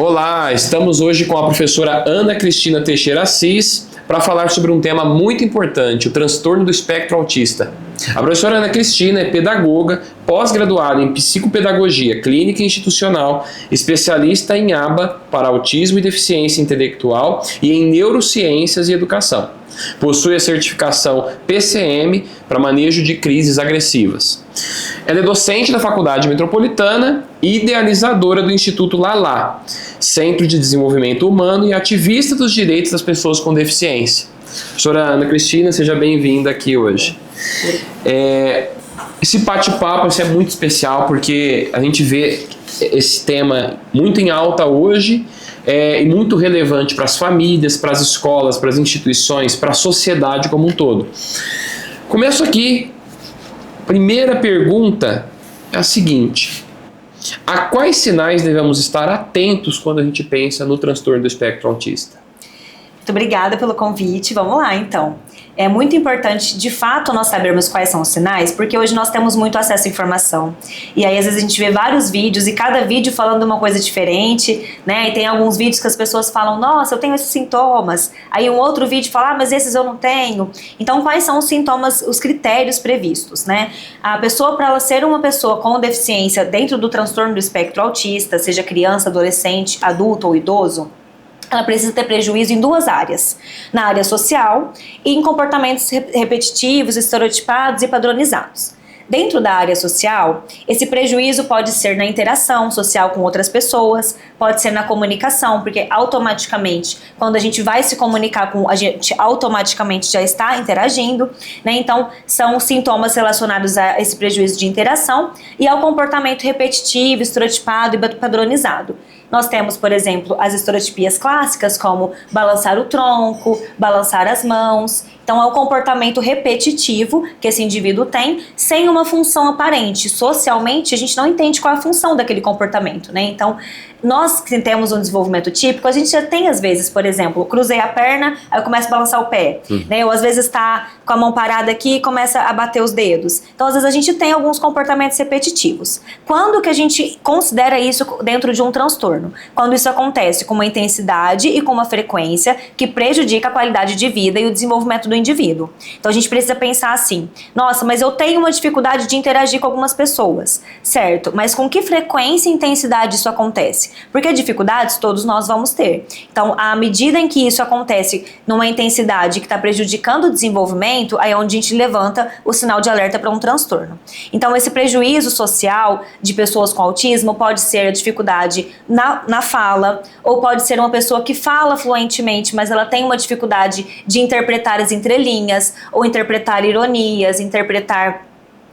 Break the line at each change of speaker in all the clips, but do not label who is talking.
Olá, estamos hoje com a professora Ana Cristina Teixeira Assis para falar sobre um tema muito importante, o transtorno do espectro autista. A professora Ana Cristina é pedagoga, pós-graduada em psicopedagogia clínica e institucional, especialista em ABA para autismo e deficiência intelectual e em neurociências e educação. Possui a certificação PCM para manejo de crises agressivas. Ela é docente da Faculdade Metropolitana e idealizadora do Instituto Lala, Centro de Desenvolvimento Humano, e ativista dos direitos das pessoas com deficiência. Professora Ana Cristina, seja bem-vinda aqui hoje. Esse bate-papo é muito especial porque a gente vê esse tema muito em alta hoje e muito relevante para as famílias, para as escolas, para as instituições, para a sociedade como um todo. Começo aqui. Primeira pergunta é a seguinte: a quais sinais devemos estar atentos quando a gente pensa no transtorno do espectro autista?
Muito obrigada pelo convite. Vamos lá, então. É muito importante, de fato, nós sabermos quais são os sinais, porque hoje nós temos muito acesso à informação. E aí, às vezes, a gente vê vários vídeos e cada vídeo falando uma coisa diferente, né? E tem alguns vídeos que as pessoas falam, nossa, eu tenho esses sintomas. Aí um outro vídeo fala, mas esses eu não tenho. Então, quais são os sintomas, os critérios previstos, né? A pessoa, para ela ser uma pessoa com deficiência dentro do transtorno do espectro autista, seja criança, adolescente, adulto ou idoso, ela precisa ter prejuízo em duas áreas, na área social e em comportamentos repetitivos, estereotipados e padronizados. Dentro da área social, esse prejuízo pode ser na interação social com outras pessoas, pode ser na comunicação, porque automaticamente, quando a gente vai se comunicar com a gente, automaticamente já está interagindo, né? Então, são sintomas relacionados a esse prejuízo de interação e ao comportamento repetitivo, estereotipado e padronizado. Nós temos, por exemplo, as estereotipias clássicas, como balançar o tronco, balançar as mãos. Então, é o comportamento repetitivo que esse indivíduo tem, sem uma função aparente. Socialmente, a gente não entende qual é a função daquele comportamento, né? Então, nós que temos um desenvolvimento típico, a gente já tem, às vezes, por exemplo, cruzei a perna, aí eu começo a balançar o pé, né? Ou às vezes está com a mão parada aqui e começa a bater os dedos. Então, às vezes, a gente tem alguns comportamentos repetitivos. Quando que a gente considera isso dentro de um transtorno? Quando isso acontece com uma intensidade e com uma frequência que prejudica a qualidade de vida e o desenvolvimento do indivíduo. Então, a gente precisa pensar assim, nossa, mas eu tenho uma dificuldade de interagir com algumas pessoas, certo? Mas com que frequência e intensidade isso acontece? Porque dificuldades todos nós vamos ter. Então, à medida em que isso acontece numa intensidade que está prejudicando o desenvolvimento, aí é onde a gente levanta o sinal de alerta para um transtorno. Então, esse prejuízo social de pessoas com autismo pode ser a dificuldade na fala, ou pode ser uma pessoa que fala fluentemente, mas ela tem uma dificuldade de interpretar as entrelinhas, ou interpretar ironias, interpretar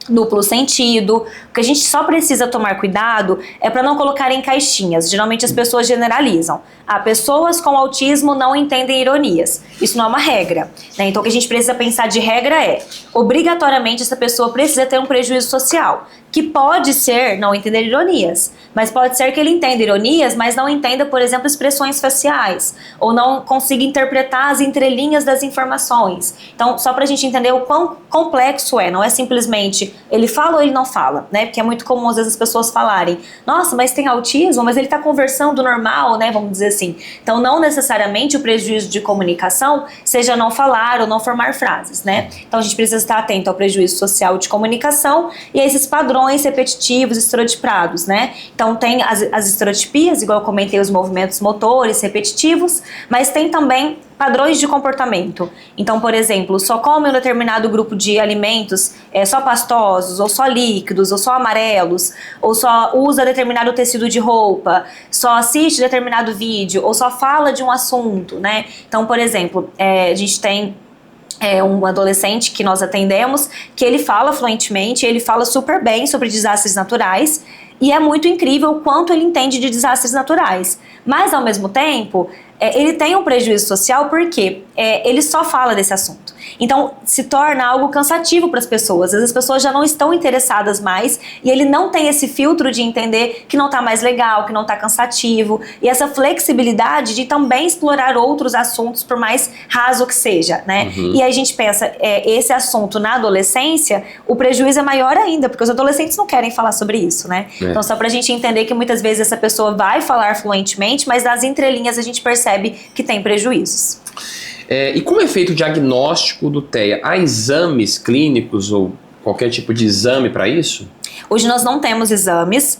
duplo sentido. O que a gente só precisa tomar cuidado é para não colocar em caixinhas. Geralmente as pessoas generalizam. Pessoas com autismo não entendem ironias. Isso não é uma regra, né? Então o que a gente precisa pensar de regra é, obrigatoriamente essa pessoa precisa ter um prejuízo social, que pode ser não entender ironias, mas pode ser que ele entenda ironias, mas não entenda, por exemplo, expressões faciais, ou não consiga interpretar as entrelinhas das informações. Então, só pra gente entender o quão complexo não é simplesmente ele fala ou ele não fala, né? Porque é muito comum às vezes as pessoas falarem, nossa, mas tem autismo, mas ele tá conversando normal, né? Vamos dizer assim. Então, não necessariamente o prejuízo de comunicação seja não falar ou não formar frases, né? Então, a gente precisa estar atento ao prejuízo social de comunicação e a esses padrões repetitivos, estereotipados, né? Então tem as estereotipias, igual eu comentei, os movimentos motores repetitivos, mas tem também padrões de comportamento. Então, por exemplo, só come um determinado grupo de alimentos só pastosos, ou só líquidos, ou só amarelos, ou só usa determinado tecido de roupa, só assiste determinado vídeo, ou só fala de um assunto, né? Então, por exemplo, a gente tem um adolescente que nós atendemos, que ele fala fluentemente, ele fala super bem sobre desastres naturais, e é muito incrível o quanto ele entende de desastres naturais. Mas, ao mesmo tempo, ele tem um prejuízo social porque ele só fala desse assunto. Então, se torna algo cansativo para as pessoas. Às vezes as pessoas já não estão interessadas mais e ele não tem esse filtro de entender que não está mais legal, que não está cansativo. E essa flexibilidade de também explorar outros assuntos, por mais raso que seja, né? E aí a gente pensa, esse assunto na adolescência, o prejuízo é maior ainda, porque os adolescentes não querem falar sobre isso, né? Então, só para a gente entender que muitas vezes essa pessoa vai falar fluentemente, mas nas entrelinhas a gente percebe que tem prejuízos.
E como é feito o diagnóstico do TEA? Há exames clínicos ou qualquer tipo de exame para isso?
Hoje nós não temos exames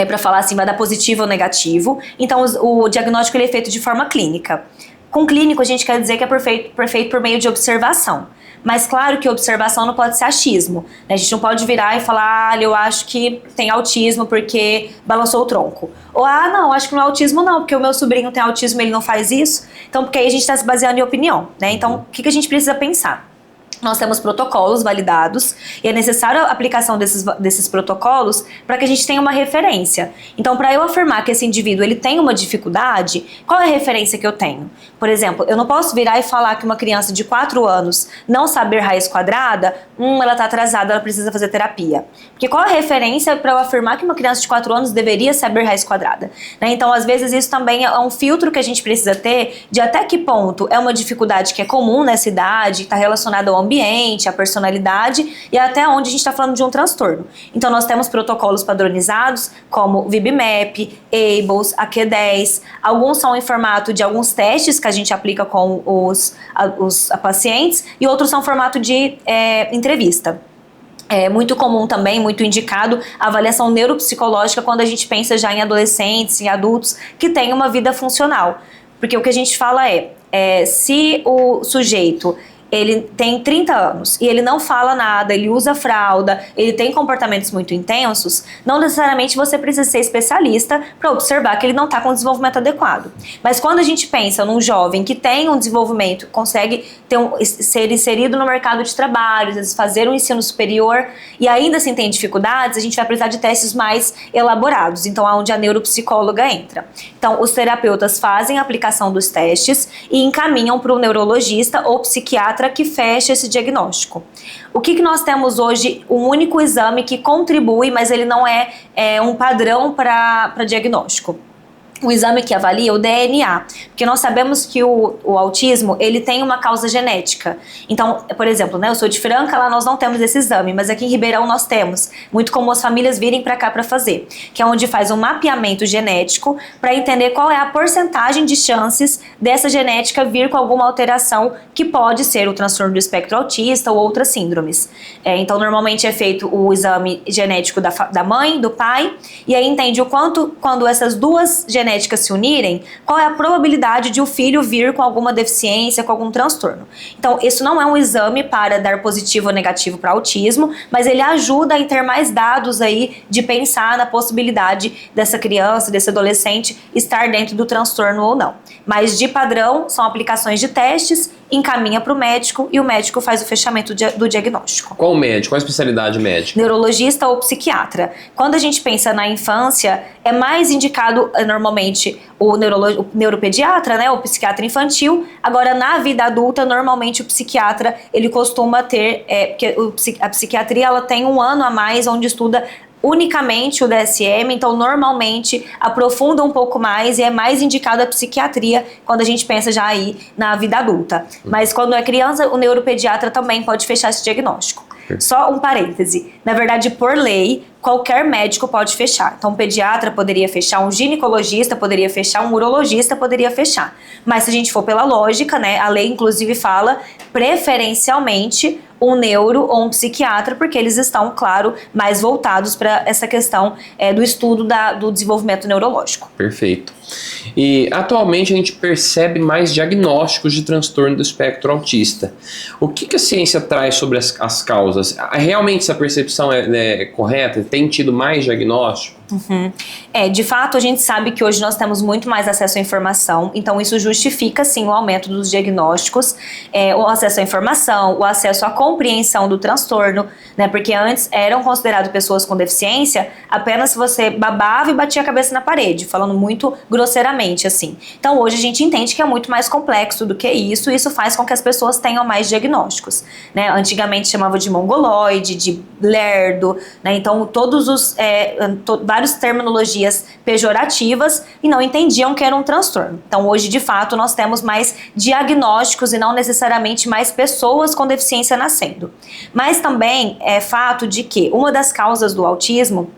para falar assim, vai dar positivo ou negativo. Então o diagnóstico ele é feito de forma clínica. Com clínico a gente quer dizer que é feito por meio de observação. Mas claro que observação não pode ser achismo, né? A gente não pode virar e falar, eu acho que tem autismo porque balançou o tronco. Ou, não, acho que não é autismo não, porque o meu sobrinho tem autismo e ele não faz isso. Então, porque aí a gente está se baseando em opinião, né? Então, o que a gente precisa pensar? Nós temos protocolos validados e é necessário a aplicação desses protocolos para que a gente tenha uma referência. Então, para eu afirmar que esse indivíduo ele tem uma dificuldade, qual é a referência que eu tenho? Por exemplo, eu não posso virar e falar que uma criança de 4 anos não saber raiz quadrada, ela está atrasada, ela precisa fazer terapia. Porque qual é a referência para eu afirmar que uma criança de 4 anos deveria saber raiz quadrada? Né? Então, às vezes, isso também é um filtro que a gente precisa ter de até que ponto é uma dificuldade que é comum nessa idade, está relacionada ao ambiente, a personalidade e até onde a gente está falando de um transtorno. Então nós temos protocolos padronizados como o VB-MAP, ABLS, AQ10, alguns são em formato de alguns testes que a gente aplica com os pacientes e outros são em formato de entrevista. É muito comum também, muito indicado, a avaliação neuropsicológica quando a gente pensa já em adolescentes, em adultos que têm uma vida funcional. Porque o que a gente fala se o sujeito ele tem 30 anos e ele não fala nada, ele usa fralda, ele tem comportamentos muito intensos, não necessariamente você precisa ser especialista para observar que ele não está com desenvolvimento adequado. Mas quando a gente pensa num jovem que tem um desenvolvimento, consegue ser inserido no mercado de trabalho, às vezes fazer um ensino superior e ainda assim tem dificuldades, a gente vai precisar de testes mais elaborados, então é onde a neuropsicóloga entra. Então os terapeutas fazem a aplicação dos testes e encaminham para o neurologista ou psiquiatra que fecha esse diagnóstico. O que nós temos hoje? Um único exame que contribui, mas ele não é um padrão para diagnóstico. O exame que avalia o DNA, porque nós sabemos que o autismo, ele tem uma causa genética. Então, por exemplo, eu sou de Franca, lá nós não temos esse exame, mas aqui em Ribeirão nós temos. Muito comum as famílias virem para cá para fazer, que é onde faz um mapeamento genético para entender qual é a porcentagem de chances dessa genética vir com alguma alteração que pode ser o transtorno do espectro autista ou outras síndromes. Então, normalmente é feito o exame genético da mãe, do pai, e aí entende o quanto, quando essas duas genéticas se unirem, qual é a probabilidade de o filho vir com alguma deficiência, com algum transtorno. Então, isso não é um exame para dar positivo ou negativo para autismo, mas ele ajuda a ter mais dados aí de pensar na possibilidade dessa criança, desse adolescente estar dentro do transtorno ou não. Mas de padrão, são aplicações de testes, encaminha para o médico e o médico faz o fechamento do diagnóstico.
Qual médico? Qual a especialidade médica?
Neurologista ou psiquiatra. Quando a gente pensa na infância, é mais indicado normalmente o neuropediatra, né, o psiquiatra infantil. Agora, na vida adulta, normalmente o psiquiatra, ele costuma ter, porque a psiquiatria ela tem um ano a mais onde estuda unicamente o DSM, então normalmente aprofunda um pouco mais e é mais indicado a psiquiatria quando a gente pensa já aí na vida adulta. Mas quando é criança, o neuropediatra também pode fechar esse diagnóstico. Só um parêntese, na verdade, por lei, qualquer médico pode fechar. Então, um pediatra poderia fechar, um ginecologista poderia fechar, um urologista poderia fechar. Mas se a gente for pela lógica, né, a lei inclusive fala preferencialmente um neuro ou um psiquiatra, porque eles estão, claro, mais voltados para essa questão do estudo do desenvolvimento neurológico.
Perfeito. E atualmente a gente percebe mais diagnósticos de transtorno do espectro autista. O que a ciência traz sobre as causas? Realmente essa percepção é correta? Tem tido mais diagnóstico?
De fato, a gente sabe que hoje nós temos muito mais acesso à informação, então isso justifica, sim, o aumento dos diagnósticos, o acesso à informação, o acesso à compreensão do transtorno, né, porque antes eram consideradas pessoas com deficiência apenas se você babava e batia a cabeça na parede, falando muito grosseiramente, assim. Então, hoje a gente entende que é muito mais complexo do que isso, e isso faz com que as pessoas tenham mais diagnósticos, né. Antigamente chamava de mongoloide, de lerdo, né, então todos os várias terminologias pejorativas e não entendiam que era um transtorno. Então hoje, de fato, nós temos mais diagnósticos e não necessariamente mais pessoas com deficiência nascendo. Mas também é fato de que uma das causas do autismo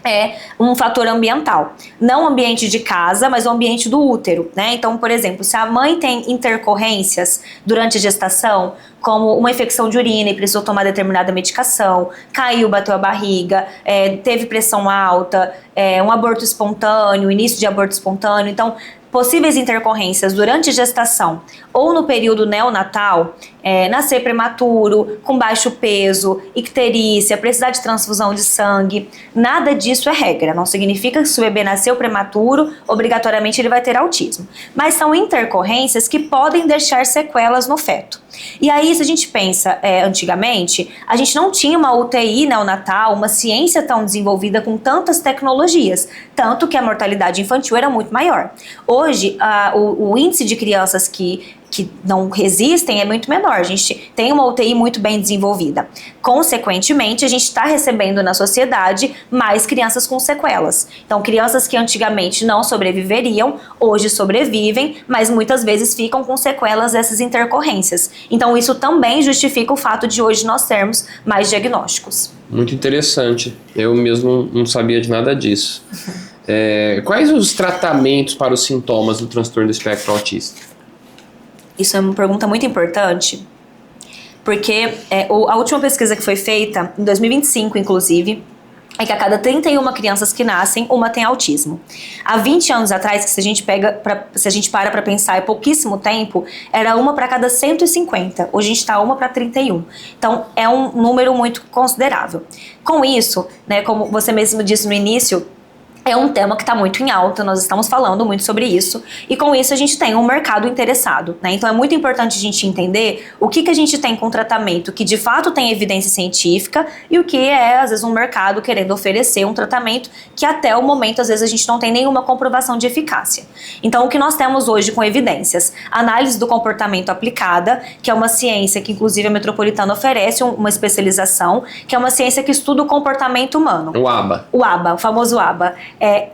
é um fator ambiental. Não o ambiente de casa, mas o ambiente do útero, né? Então, por exemplo, se a mãe tem intercorrências durante a gestação, como uma infecção de urina e precisou tomar determinada medicação, caiu, bateu a barriga, teve pressão alta, um aborto espontâneo, início de aborto espontâneo, então possíveis intercorrências durante a gestação ou no período neonatal, nascer prematuro, com baixo peso, icterícia, precisar de transfusão de sangue, nada disso é regra. Não significa que se o bebê nasceu prematuro, obrigatoriamente ele vai ter autismo. Mas são intercorrências que podem deixar sequelas no feto. E aí, se a gente pensa, antigamente, a gente não tinha uma UTI neonatal, uma ciência tão desenvolvida com tantas tecnologias, tanto que a mortalidade infantil era muito maior. Hoje, o índice de crianças que não resistem é muito menor. A gente tem uma UTI muito bem desenvolvida. Consequentemente, a gente está recebendo na sociedade mais crianças com sequelas. Então, crianças que antigamente não sobreviveriam, hoje sobrevivem, mas muitas vezes ficam com sequelas dessas intercorrências. Então, isso também justifica o fato de hoje nós termos mais diagnósticos.
Muito interessante. Eu mesmo não sabia de nada disso. Quais os tratamentos para os sintomas do transtorno do espectro autista?
Isso é uma pergunta muito importante, porque a última pesquisa que foi feita, em 2025, inclusive, é que a cada 31 crianças que nascem, uma tem autismo. Há 20 anos atrás, que se a gente para para pensar, é pouquíssimo tempo, era uma para cada 150. Hoje a gente está uma para 31. Então, é um número muito considerável. Com isso, né, como você mesmo disse no início, é um tema que está muito em alta, nós estamos falando muito sobre isso, e com isso a gente tem um mercado interessado, né? Então é muito importante a gente entender o que a gente tem com tratamento que de fato tem evidência científica e o que é, às vezes, um mercado querendo oferecer um tratamento que até o momento, às vezes, a gente não tem nenhuma comprovação de eficácia. Então o que nós temos hoje com evidências? Análise do comportamento aplicada, que é uma ciência que inclusive a Metropolitana oferece uma especialização, que é uma ciência que estuda o comportamento humano.
O ABA.
O ABA, o famoso ABA.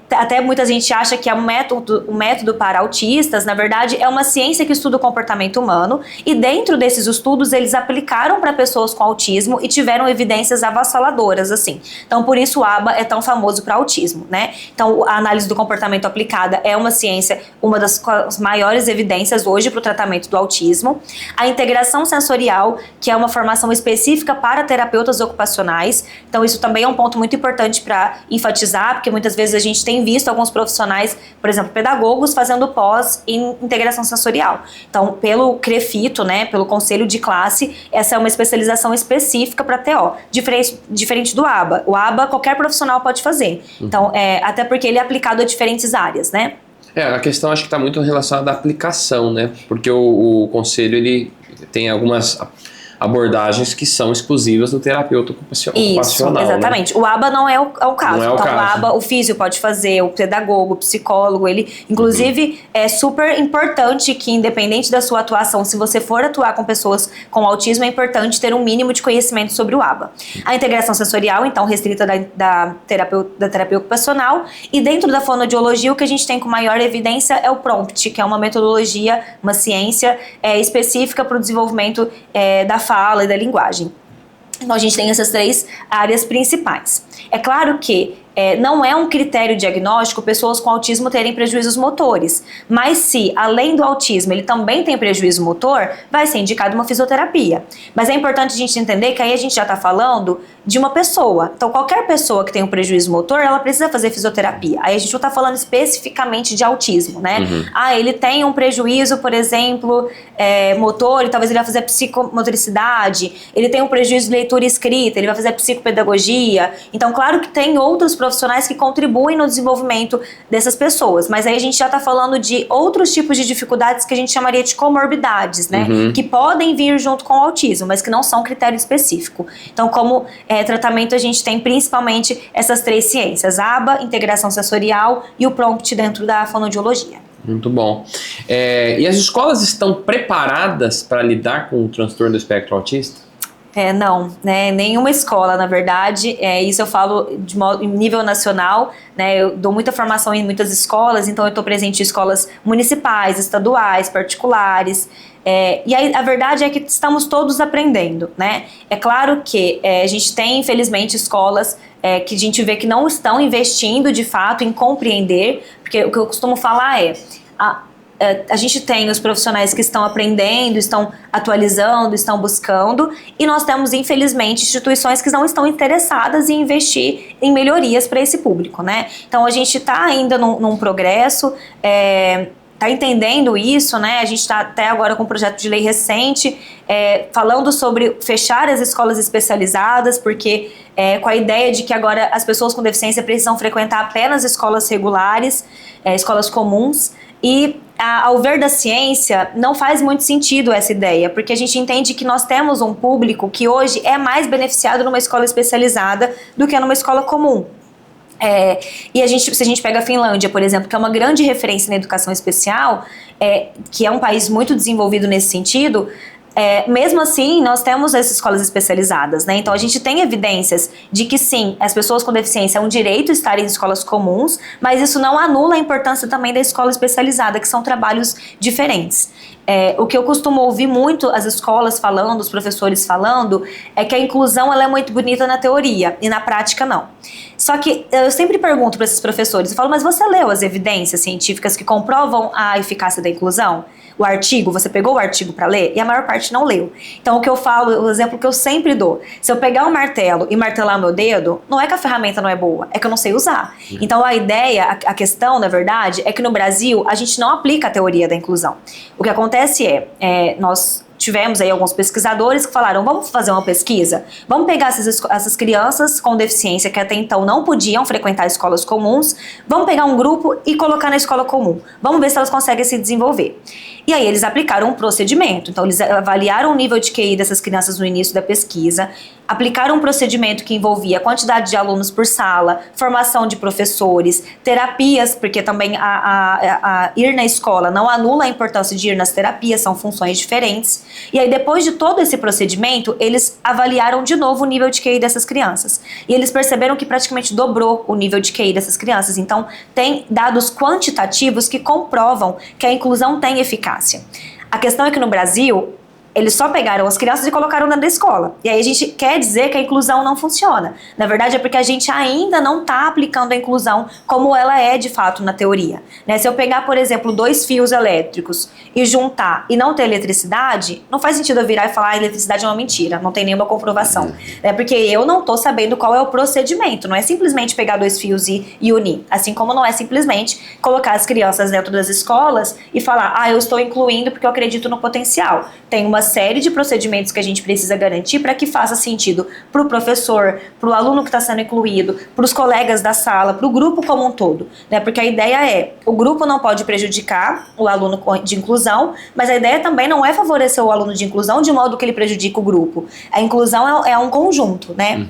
Até muita gente acha que é um método para autistas. Na verdade, é uma ciência que estuda o comportamento humano, e dentro desses estudos eles aplicaram para pessoas com autismo e tiveram evidências avassaladoras, assim. Então, por isso o ABA é tão famoso para autismo, né? Então, a análise do comportamento aplicada é uma ciência, uma das maiores evidências hoje para o tratamento do autismo. A integração sensorial, que é uma formação específica para terapeutas ocupacionais. Então, isso também é um ponto muito importante para enfatizar, porque muitas vezes a gente tem visto alguns profissionais, por exemplo, pedagogos, fazendo pós em integração sensorial. Então, pelo CREFITO, né, pelo Conselho de Classe, essa é uma especialização específica para TO, diferente do ABA. O ABA qualquer profissional pode fazer. Então, até porque ele é aplicado a diferentes áreas, né?
A questão acho que está muito relacionada à aplicação, né? Porque o conselho ele tem algumas abordagens que são exclusivas do terapeuta ocupacional.
Isso, exatamente. Né? O ABA não é o caso.
Não é o
então,
caso.
O ABA, o físio pode fazer, o pedagogo, o psicólogo, ele, inclusive, é super importante que, independente da sua atuação, se você for atuar com pessoas com autismo, é importante ter um mínimo de conhecimento sobre o ABA. A integração sensorial, então, restrita da terapia ocupacional, e dentro da fonoaudiologia, o que a gente tem com maior evidência é o PROMPT, que é uma metodologia, uma ciência específica para o desenvolvimento da fala e da linguagem. Então, a gente tem essas 3 áreas principais. É claro que não é um critério diagnóstico pessoas com autismo terem prejuízos motores, mas se, além do autismo, ele também tem prejuízo motor, vai ser indicado uma fisioterapia. Mas é importante a gente entender que aí a gente já está falando de uma pessoa. Então, qualquer pessoa que tem um prejuízo motor, ela precisa fazer fisioterapia. Aí a gente não está falando especificamente de autismo, né? Ele tem um prejuízo, por exemplo, motor, e talvez ele vai fazer psicomotricidade, ele tem um prejuízo de leitura e escrita, ele vai fazer psicopedagogia. Então, claro que tem outros profissionais profissionais que contribuem no desenvolvimento dessas pessoas. Mas aí a gente já está falando de outros tipos de dificuldades que a gente chamaria de comorbidades, né? Que podem vir junto com o autismo, mas que não são critério específico. Então, como tratamento, a gente tem principalmente essas 3 ciências: ABA, integração sensorial e o prompt dentro da fonoaudiologia.
Muito bom. E as escolas estão preparadas para lidar com o transtorno do espectro autista?
Não, né? Nenhuma escola, na verdade. Isso eu falo em nível nacional, né? Eu dou muita formação em muitas escolas, então eu estou presente em escolas municipais, estaduais, particulares. E aí, a verdade é que estamos todos aprendendo, né? É claro que a gente tem, infelizmente, escolas que a gente vê que não estão investindo de fato em compreender, porque o que eu costumo falar a gente tem os profissionais que estão aprendendo, estão atualizando, estão buscando, e nós temos, infelizmente, instituições que não estão interessadas em investir em melhorias para esse público, né? Então, a gente está ainda num progresso, está entendendo isso, né? A gente está até agora com um projeto de lei recente falando sobre fechar as escolas especializadas, porque com a ideia de que agora as pessoas com deficiência precisam frequentar apenas escolas regulares, escolas comuns. E ao ver da ciência, não faz muito sentido essa ideia, porque a gente entende que nós temos um público que hoje é mais beneficiado numa escola especializada do que numa escola comum. E se a gente pega a Finlândia, por exemplo, que é uma grande referência na educação especial, que é um país muito desenvolvido nesse sentido, mesmo assim, nós temos essas escolas especializadas, né? Então, a gente tem evidências de que, sim, as pessoas com deficiência é um direito estar em escolas comuns, mas isso não anula a importância também da escola especializada, que são trabalhos diferentes. O que eu costumo ouvir muito as escolas falando, os professores falando, é que a inclusão ela é muito bonita na teoria e na prática não. Só que eu sempre pergunto para esses professores, eu falo, mas você leu as evidências científicas que comprovam a eficácia da inclusão? O artigo, você pegou o artigo para ler? E a maior parte não leu. Então, o que eu falo, o exemplo que eu sempre dou, se eu pegar um martelo e martelar meu dedo, não é que a ferramenta não é boa, é que eu não sei usar. Então, a ideia, a questão, na verdade, é que no Brasil, a gente não aplica a teoria da inclusão. O que acontece nós tivemos aí alguns pesquisadores que falaram, vamos fazer uma pesquisa? Vamos pegar essas crianças com deficiência que até então não podiam frequentar escolas comuns, vamos pegar um grupo e colocar na escola comum. Vamos ver se elas conseguem se desenvolver. E aí eles aplicaram um procedimento. Então eles avaliaram o nível de QI dessas crianças no início da pesquisa, aplicaram um procedimento que envolvia a quantidade de alunos por sala, formação de professores, terapias, porque também ir na escola não anula a importância de ir nas terapias, são funções diferentes. E aí depois de todo esse procedimento, eles avaliaram de novo o nível de QI dessas crianças. E eles perceberam que praticamente dobrou o nível de QI dessas crianças. Então tem dados quantitativos que comprovam que a inclusão tem eficácia. A questão é que no Brasil, eles só pegaram as crianças e colocaram dentro da escola. E aí a gente quer dizer que a inclusão não funciona. Na verdade é porque a gente ainda não está aplicando a inclusão como ela é de fato na teoria. Né? Se eu pegar, por exemplo, 2 fios elétricos e juntar e não ter eletricidade, não faz sentido eu virar e falar que a eletricidade é uma mentira, não tem nenhuma comprovação. Né? Porque eu não estou sabendo qual é o procedimento. Não é simplesmente pegar 2 fios e unir. Assim como não é simplesmente colocar as crianças dentro das escolas e falar, eu estou incluindo porque eu acredito no potencial. Tem uma série de procedimentos que a gente precisa garantir para que faça sentido para o professor, para o aluno que está sendo incluído, para os colegas da sala, para o grupo como um todo, né? Porque a ideia o grupo não pode prejudicar o aluno de inclusão, mas a ideia também não é favorecer o aluno de inclusão de modo que ele prejudique o grupo. A inclusão é um conjunto, né?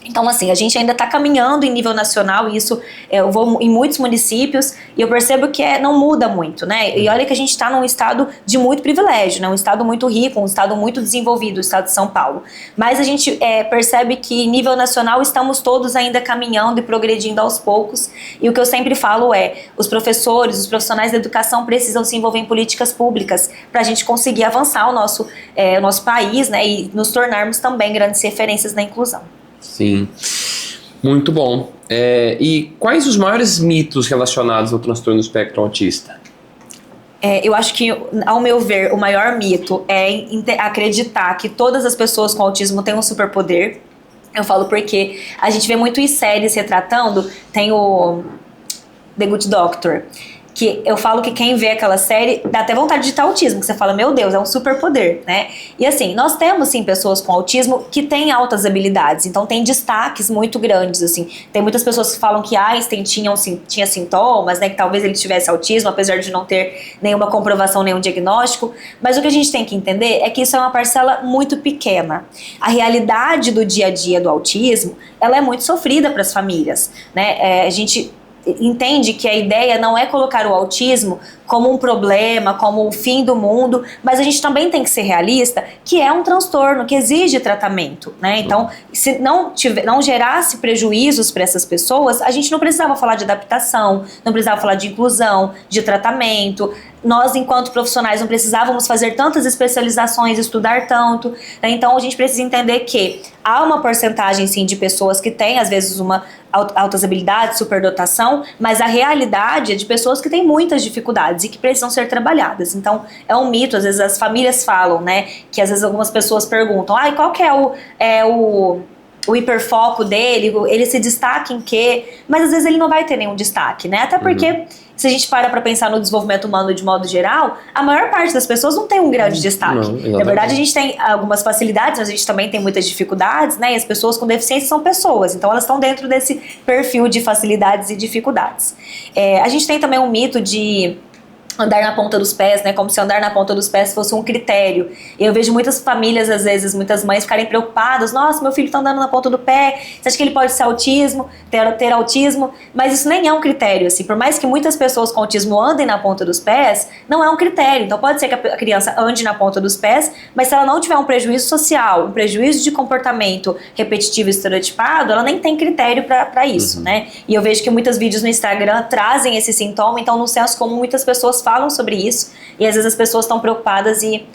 Então, assim, a gente ainda está caminhando em nível nacional, e isso eu vou em muitos municípios e eu percebo que não muda muito, né? E olha que a gente está num estado de muito privilégio, né? Um estado muito rico, um estado muito desenvolvido, o estado de São Paulo. Mas a gente percebe que em nível nacional estamos todos ainda caminhando e progredindo aos poucos. E o que eu sempre falo os professores, os profissionais da educação precisam se envolver em políticas públicas para a gente conseguir avançar o nosso país, né? E nos tornarmos também grandes referências na inclusão.
Sim, muito bom. E quais os maiores mitos relacionados ao transtorno do espectro autista?
Eu acho que, ao meu ver, o maior mito é acreditar que todas as pessoas com autismo têm um superpoder. Eu falo porque a gente vê muito em séries retratando, tem o The Good Doctor, que eu falo que quem vê aquela série dá até vontade de ter autismo, que você fala, meu Deus, é um superpoder, né? E assim, nós temos sim pessoas com autismo que têm altas habilidades, então tem destaques muito grandes, assim. Tem muitas pessoas que falam que Einstein tinha sintomas, né, que talvez ele tivesse autismo, apesar de não ter nenhuma comprovação, nenhum diagnóstico, mas o que a gente tem que entender é que isso é uma parcela muito pequena. A realidade do dia a dia do autismo, ela é muito sofrida para as famílias, né? A gente entende que a ideia não é colocar o autismo como um problema, como o fim do mundo, mas a gente também tem que ser realista que é um transtorno que exige tratamento, né? Então, se não gerasse prejuízos para essas pessoas, a gente não precisava falar de adaptação, não precisava falar de inclusão, de tratamento. Nós, enquanto profissionais, não precisávamos fazer tantas especializações, estudar tanto, né? Então a gente precisa entender que há uma porcentagem, sim, de pessoas que têm, às vezes, uma altas habilidades, superdotação, mas a realidade é de pessoas que têm muitas dificuldades e que precisam ser trabalhadas. Então, é um mito, às vezes as famílias falam, né, que às vezes algumas pessoas perguntam, qual que é o hiperfoco dele, ele se destaca em quê? Mas às vezes ele não vai ter nenhum destaque, né? Até porque, se a gente para pensar no desenvolvimento humano de modo geral, a maior parte das pessoas não tem um grande destaque. Na verdade, a gente tem algumas facilidades, mas a gente também tem muitas dificuldades, né? E as pessoas com deficiência são pessoas, então elas estão dentro desse perfil de facilidades e dificuldades. A gente tem também um mito de andar na ponta dos pés, né, como se andar na ponta dos pés fosse um critério. Eu vejo muitas famílias, às vezes, muitas mães ficarem preocupadas, nossa, meu filho tá andando na ponta do pé, você acha que ele pode ser autismo, ter autismo? Mas isso nem é um critério, assim, por mais que muitas pessoas com autismo andem na ponta dos pés, não é um critério. Então pode ser que a criança ande na ponta dos pés, mas se ela não tiver um prejuízo social, um prejuízo de comportamento repetitivo e estereotipado, ela nem tem critério para isso, né? E eu vejo que muitos vídeos no Instagram trazem esse sintoma, então no senso comum muitas pessoas falam sobre isso, e às vezes as pessoas estão preocupadas. E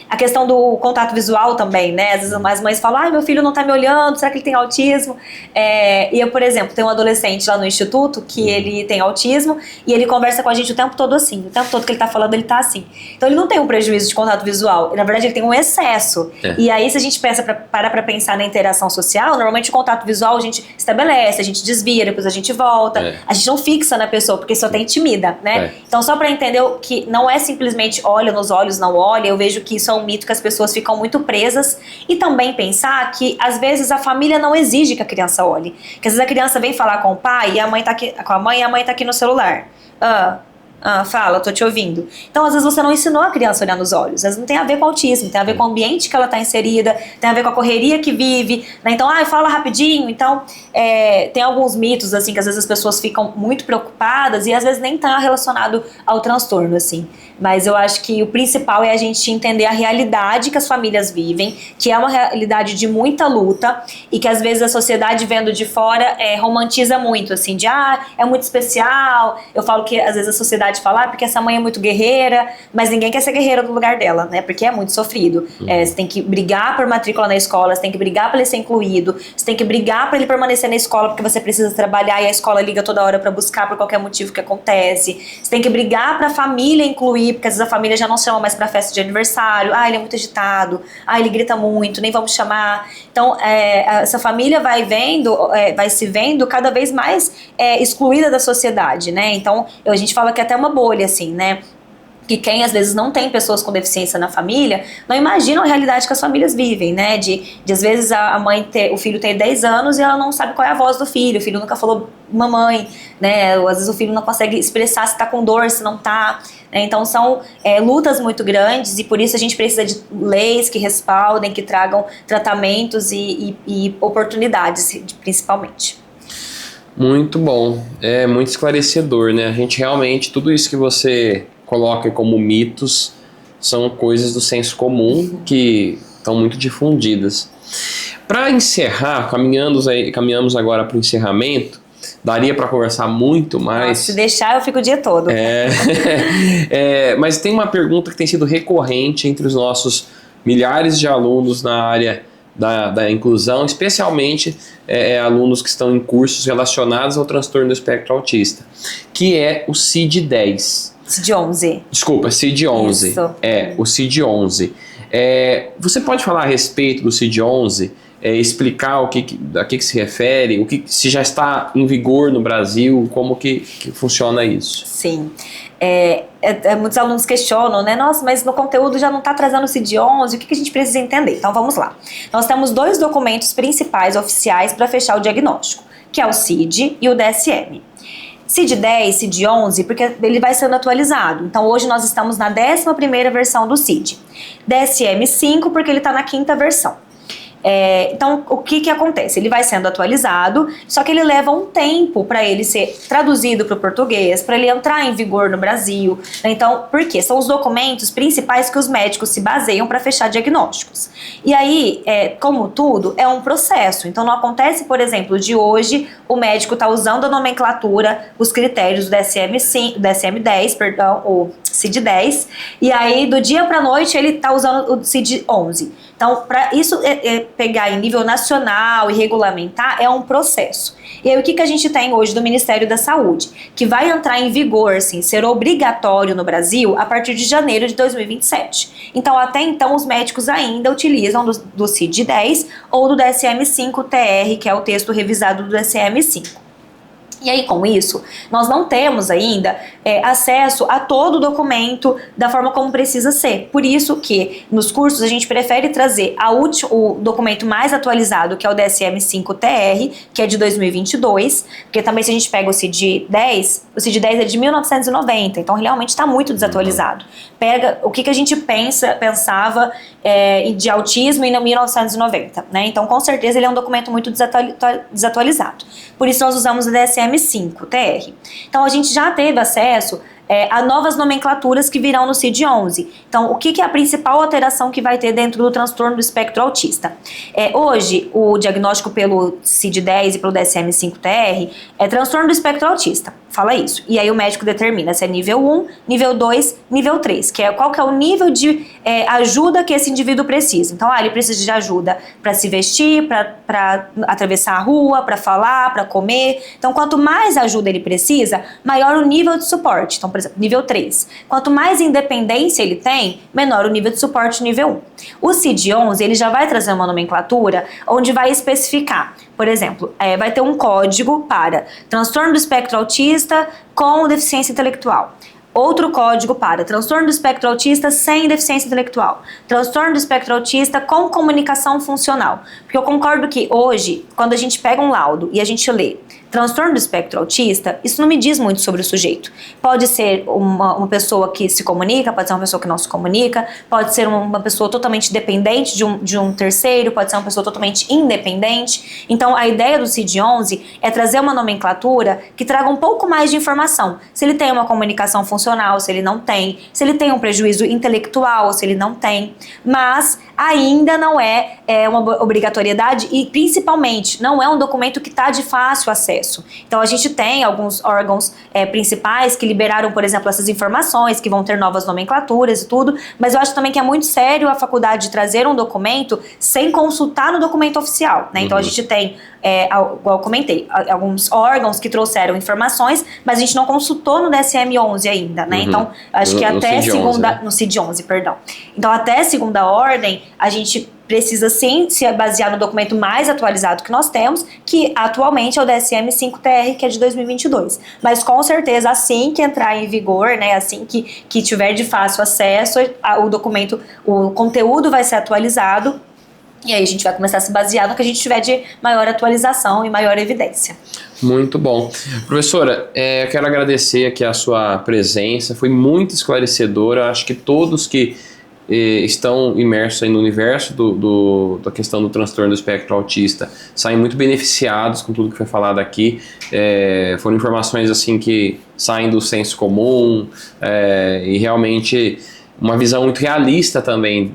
a questão do contato visual também, né? Às vezes as mães falam, meu filho não tá me olhando, será que ele tem autismo? E eu, por exemplo, tenho um adolescente lá no instituto que ele tem autismo e ele conversa com a gente o tempo todo assim, o tempo todo que ele tá falando, ele tá assim. Então ele não tem um prejuízo de contato visual, na verdade ele tem um excesso. E aí, se a gente para pra pensar na interação social, normalmente o contato visual a gente estabelece, a gente desvia, depois a gente volta, a gente não fixa na pessoa, porque isso até intimida, né? Então, só pra entender que não é simplesmente olha nos olhos, não olha, eu vejo que isso é um mito que as pessoas ficam muito presas, e também pensar que às vezes a família não exige que a criança olhe, que às vezes a criança vem falar com o pai e a mãe tá aqui, com a mãe, e a mãe tá aqui no celular. Fala, tô te ouvindo. Então, às vezes você não ensinou a criança a olhar nos olhos. Às vezes não tem a ver com autismo, tem a ver com o ambiente que ela tá inserida, tem a ver com a correria que vive, né? Então, fala rapidinho. Então, tem alguns mitos, assim, que às vezes as pessoas ficam muito preocupadas e às vezes nem tá relacionado ao transtorno, assim. Mas eu acho que o principal é a gente entender a realidade que as famílias vivem, que é uma realidade de muita luta e que às vezes a sociedade vendo de fora romantiza muito, assim, de é muito especial. Eu falo que às vezes a sociedade fala, porque essa mãe é muito guerreira, mas ninguém quer ser guerreira no lugar dela, né? Porque é muito sofrido. Você tem que brigar por matrícula na escola, você tem que brigar para ele ser incluído, você tem que brigar para ele permanecer na escola porque você precisa trabalhar e a escola liga toda hora para buscar por qualquer motivo que acontece. Você tem que brigar para a família incluir, porque às vezes a família já não chama mais para festa de aniversário. Ele é muito agitado, ele grita muito, nem vamos chamar. Então, essa família vai se vendo cada vez mais excluída da sociedade, né? Então, a gente fala que é até uma bolha, assim, né? Que quem às vezes não tem pessoas com deficiência na família, não imaginam a realidade que as famílias vivem, né? De às vezes o filho tem 10 anos e ela não sabe qual é a voz do filho, o filho nunca falou mamãe, né? Ou às vezes o filho não consegue expressar se tá com dor, se não tá. Né? Então são lutas muito grandes, e por isso a gente precisa de leis que respaldem, que tragam tratamentos e oportunidades, principalmente.
Muito bom, é muito esclarecedor, né? A gente realmente, tudo isso que você coloca como mitos são coisas do senso comum que estão muito difundidas. Para encerrar, caminhamos agora para o encerramento. Daria para conversar muito mais.
Se deixar, eu fico o dia todo.
Mas tem uma pergunta que tem sido recorrente entre os nossos milhares de alunos na área da inclusão, especialmente alunos que estão em cursos relacionados ao transtorno do espectro autista, que é o CID-10.
CID-11.
Desculpa, CID-11.
Isso.
O CID-11. Você pode falar a respeito do CID-11? Explicar a que se refere, se já está em vigor no Brasil, como que funciona isso?
Sim. Muitos alunos questionam, né? Nossa, mas no conteúdo já não está trazendo o CID-11, o que a gente precisa entender? Então vamos lá. Nós temos 2 documentos principais oficiais para fechar o diagnóstico, que é o CID e o DSM. CID-10, CID-11, porque ele vai sendo atualizado. Então hoje nós estamos na 11ª versão do CID. DSM-5 porque ele está na 5ª versão. Então, o que acontece? Ele vai sendo atualizado, só que ele leva um tempo para ele ser traduzido para o português, para ele entrar em vigor no Brasil. Então, por quê? São os documentos principais que os médicos se baseiam para fechar diagnósticos. E aí, como tudo, é um processo. Então, não acontece, por exemplo, de hoje o médico está usando a nomenclatura, os critérios do DSM-10, perdão, o CID-10, e aí do dia para a noite ele está usando o CID-11. Então, para isso pegar em nível nacional e regulamentar, é um processo. E aí, o que a gente tem hoje do Ministério da Saúde? Que vai entrar em vigor, assim, ser obrigatório no Brasil a partir de janeiro de 2027. Então, até então, os médicos ainda utilizam do CID-10 ou do DSM-5-TR, que é o texto revisado do DSM-5. E aí, com isso, nós não temos ainda acesso a todo o documento da forma como precisa ser. Por isso que, nos cursos, a gente prefere trazer o documento mais atualizado, que é o DSM-5-TR, que é de 2022, porque também se a gente pega o CID-10 é de 1990, então realmente está muito desatualizado. Pega o que a gente pensava de autismo em 1990, né? Então, com certeza, ele é um documento muito desatualizado. Por isso, nós usamos o DSM-5-TR. Então, a gente já teve acesso a novas nomenclaturas que virão no CID-11. Então, o que é a principal alteração que vai ter dentro do transtorno do espectro autista? Hoje, o diagnóstico pelo CID-10 e pelo DSM-5-TR é transtorno do espectro autista. Fala isso. E aí o médico determina se é nível 1, nível 2, nível 3, que é qual que é o nível de ajuda que esse indivíduo precisa. Então, ele precisa de ajuda para se vestir, para atravessar a rua, para falar, para comer. Então, quanto mais ajuda ele precisa, maior o nível de suporte. Então, por exemplo, nível 3. Quanto mais independência ele tem, menor o nível de suporte nível 1. O CID-11, ele já vai trazer uma nomenclatura onde vai especificar. Por exemplo, vai ter um código para transtorno do espectro autista com deficiência intelectual. Outro código para transtorno do espectro autista sem deficiência intelectual. Transtorno do espectro autista com comunicação funcional. Porque eu concordo que hoje, quando a gente pega um laudo e a gente lê transtorno do espectro autista, isso não me diz muito sobre o sujeito. Pode ser uma pessoa que se comunica, pode ser uma pessoa que não se comunica, pode ser uma pessoa totalmente dependente de um terceiro, pode ser uma pessoa totalmente independente. Então, a ideia do CID-11 é trazer uma nomenclatura que traga um pouco mais de informação. Se ele tem uma comunicação funcional, se ele não tem, se ele tem um prejuízo intelectual, se ele não tem, mas ainda não é uma obrigatoriedade e, principalmente, não é um documento que está de fácil acesso. Então, a gente tem alguns órgãos principais que liberaram, por exemplo, essas informações, que vão ter novas nomenclaturas e tudo, mas eu acho também que é muito sério a faculdade de trazer um documento sem consultar no documento oficial, né? Então, a gente tem, igual eu comentei, alguns órgãos que trouxeram informações, mas a gente não consultou no DSM-11 ainda, né? Então, acho que até no CID-11, perdão. Então, até segunda ordem, a gente precisa sim se basear no documento mais atualizado que nós temos, que atualmente é o DSM-5-TR, que é de 2022. Mas com certeza, assim que entrar em vigor, né, assim que tiver de fácil acesso, o documento, o conteúdo vai ser atualizado, e aí a gente vai começar a se basear no que a gente tiver de maior atualização e maior evidência.
Muito bom. Professora, eu quero agradecer aqui a sua presença, foi muito esclarecedora. Acho que todos que estão imersos aí no universo da questão do transtorno do espectro autista saem muito beneficiados com tudo que foi falado aqui. Foram informações assim que saem do senso comum e realmente uma visão muito realista também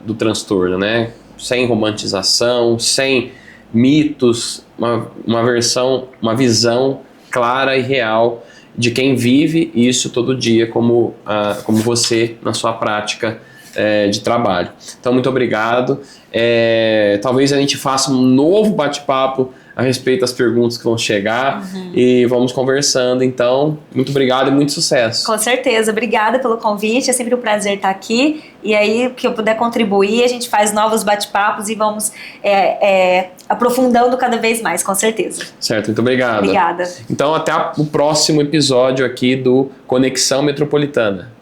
do transtorno, né? Sem romantização, sem mitos, uma visão clara e real de quem vive isso todo dia, como você na sua prática de trabalho. Então, muito obrigado. Talvez a gente faça um novo bate-papo a respeito das perguntas que vão chegar e vamos conversando. Então, muito obrigado e muito sucesso.
Com certeza, obrigada pelo convite, é sempre um prazer estar aqui. E aí, que eu puder contribuir, a gente faz novos bate-papos e vamos aprofundando cada vez mais, com certeza.
Certo, muito obrigado.
Obrigada.
Então, até o próximo episódio aqui do Conexão Metropolitana.